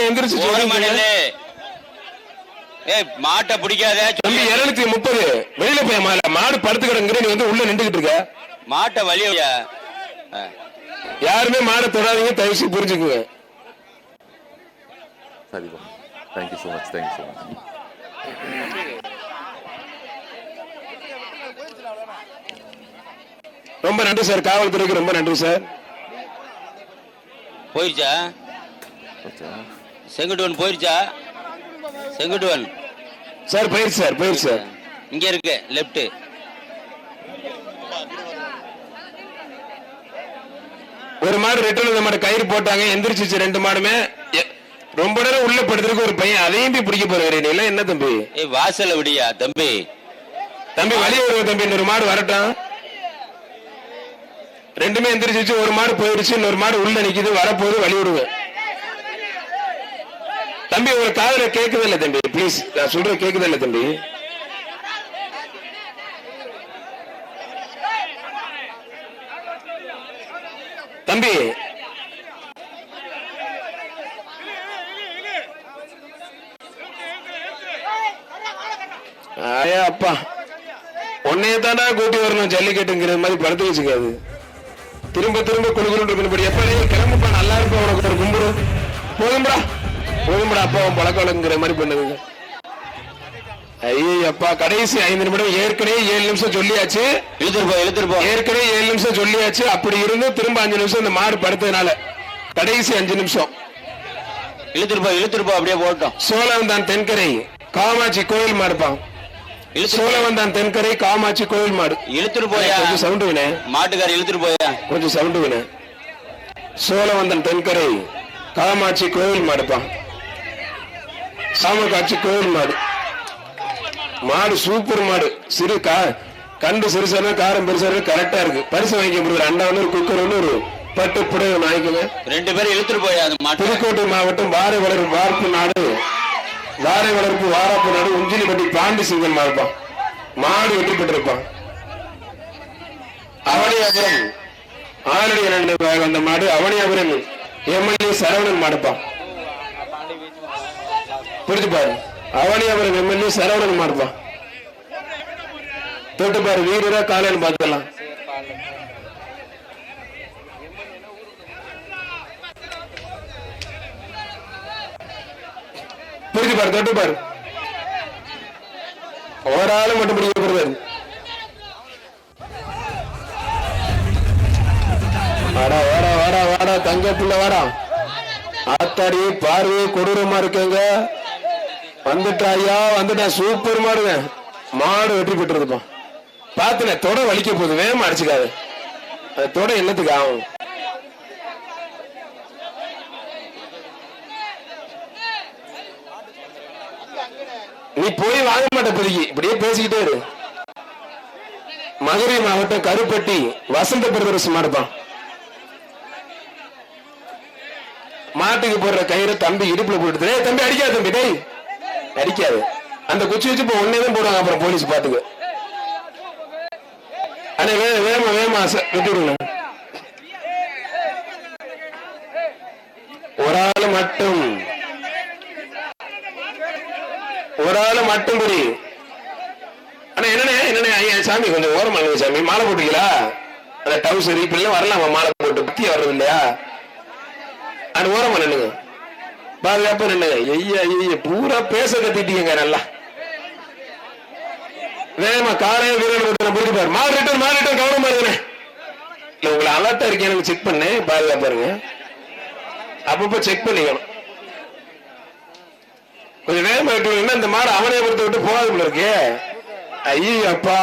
எந்திரிச்சு மாட்டை பிடிக்காத தம்பி 230 வெளியில போய் மாடு படுத்து கிடங்குற நீ வந்து உள்ள நின்றுகிட்டு இருக்க மாட்டை வழியா யாருமே மாடை தொடாதீங்க தயவுசு புரிஞ்சுக்குங்க. சரிப்பா thank you so much thank you so much. ரொம்ப நன்றி சார், காவல்துறைக்கு ரொம்ப நன்றி சார். போயிருச்சா செங்குட்டுவன் போயிருச்சா செங்குட்டுவன் சார் போயிருச்சு சார் போயிருச்சு சார். இங்க இருக்கு லெப்ட் ஒரு மாடு ரிட்டர்ன் மாடு கயிறு போட்டாங்க எந்திரிச்சிச்சு 2 மாடுமே. ரொம்ப நேரம் உள்ள படுத்துருக்கு ஒரு பையன் அதையும் போய் பிடிக்க போறேன் இல்ல என்ன தம்பி வாசல விடியா தம்பி தம்பி வழி வருவோம் தம்பி இன்னொரு மாடு வரட்டும். 2மே எந்திரிச்சிச்சு ஒரு மாடு போயிடுச்சு இன்னொரு மாடு உள்ள நிக்குது வரப்போது வழி விடுவேன் தம்பி. ஒரு காதல கேட்கவே இல்லை தம்பி பிளீஸ் நான் சொல்ற கேட்கவே இல்லை தம்பி. தம்பி அப்பா உன்னைய தாண்டா கூட்டி வரணும் ஜல்லிக்கட்டுங்கிற மாதிரி படுத்து வச்சுக்காது. திரும்ப திரும்ப குழுகுண்டு எப்ப கிளம்புப்பா நல்லா இருப்பா உனக்கு ஒரு கும்பிடு போதும்படா போதும்படா அப்பா பழக்க வழங்குற மாதிரி பண்ணுதுங்க. ஐயோ அப்பா கடைசி 5 நிமிடம் ஏற்கனவே 7 நிமிஷம் சொல்லியாச்சு. ஏற்கனவே 7 நிமிஷம் சொல்லியாச்சு. அப்படி இருந்து திரும்ப 5 நிமிஷம் இந்த மாடு படுத்ததுனால கடைசி 5 நிமிஷம் இழுத்துருப்பா அப்படியே போட்டோம். சோழவந்தான் தென்கரை காமாட்சி கோயில் மாடுப்பான். சோழவந்தான் தென்கரை காமாட்சி கோயில் மாடு இழுத்துட்டு போயா கொஞ்சம் சவுண்டு வினே மாட்டுக்கார இழுத்துட்டு போயா கொஞ்சம் சவுண்டு வினே. சோழவந்தன் தென்கரை காமாட்சி கோயில் மாடுப்பான். சாமக்காட்சி கோயில் மாடு. மாடு சூப்பர் மாடு. சிறு கண்டு சிறுசான காரம் பெருசான கரெக்டா இருக்கு. பரிசு வாங்கிக்க முடியும். 2 குக்கர் ஒரு பட்டு புடவை வாங்கிக்கோங்க. 2 பேரும் இழுத்துட்டு போயா. புதுக்கோட்டை மாவட்டம் வாரை வளர்ப்பு வார்ப்பு நாடு வாரை வளர்ப்பு வாராப்பு நாடு உஞ்சிலிப்பட்டி பாண்டி சிங்கன் மாடுப்பான். மாடு வெற்றி பெற்றிருப்பான். அவனியாபுரம் ஆலடி வந்த மாடு அவனியாபுரம் எம்எல்ஏ சரவணன் மாடுப்பான். புரிஞ்சு பாரு அவனியாபுரம் எம்எல்ஏ சரவணன் மாடுப்பான். தொட்டு பாரு வீரரா காலைன்னு பார்த்துக்கலாம். புரிஞ்சு பாரு தொட்டு பாரு ஒரு ஆளு மட்டும் பிடிக்க போறது. வாடா வாடா வாடா வாடா தங்க புள்ள வாடா. ஆத்தாடி பார்வை கொடூரமா இருக்கேங்க. வந்துட்டா ஐயா வந்துட்டா சூப்பர் மாடுங்க. மாடு வெற்றி பெற்றிருப்பா. பாத்துன தொட வலிக்க போகுது வேகமா அடிச்சுக்காது. அது தொட என்னத்துக்கு ஆகும். நீ போய் வாங்க மாட்ட புதுக்கி இப்படியே பேசிக்கிட்டே இரு. மதுரை மாவட்டம் கருப்பட்டி வசந்த பிரதர்ஸ் மாடுப்பான். மாட்டுக்கு போடுற கயிறு தம்பி இடுப்புல போட்டு தம்பி அடிக்காது தம்பி டேய் அடிக்காது. அந்த குச்சி வச்சு இப்போ ஒன்னேதான் போடுவாங்க. அப்புறம் போலீஸ் பாத்துக்கு ஆனா வேமா வேமா விட்டுடுங்க. ஒரு ஆள் மட்டும் புரி. ஆனா என்னண்ணே ஐயா சாமி கொஞ்சம் ஓரமா சாமி மாலை போட்டுங்களா. அந்த டவுசர் இப்ப வரலாமா மாலை போட்டு பத்திய வர்றது இல்லையா. அது ஓரமா நின்னுங்க பாதுகாப்பா நின்னுங்க. ஐயா பூரா பேச கத்திட்டீங்க நல்லா. வேகமா காலைய வீரன் புரிஞ்சுப்பாரு. மாடு ரிட்டர்ன் கவனமா இருங்க. இல்ல உங்களை அலர்ட்டா இருக்கேன் எனக்கு செக் பண்ணு பாதுகாப்பா இருங்க. அப்பப்ப செக் பண்ணிக்கணும். கொஞ்சம் வேகமா விட்டு இந்த மாடு அவனைய பொறுத்த விட்டு போகாது இருக்கு. ஐயோ அப்பா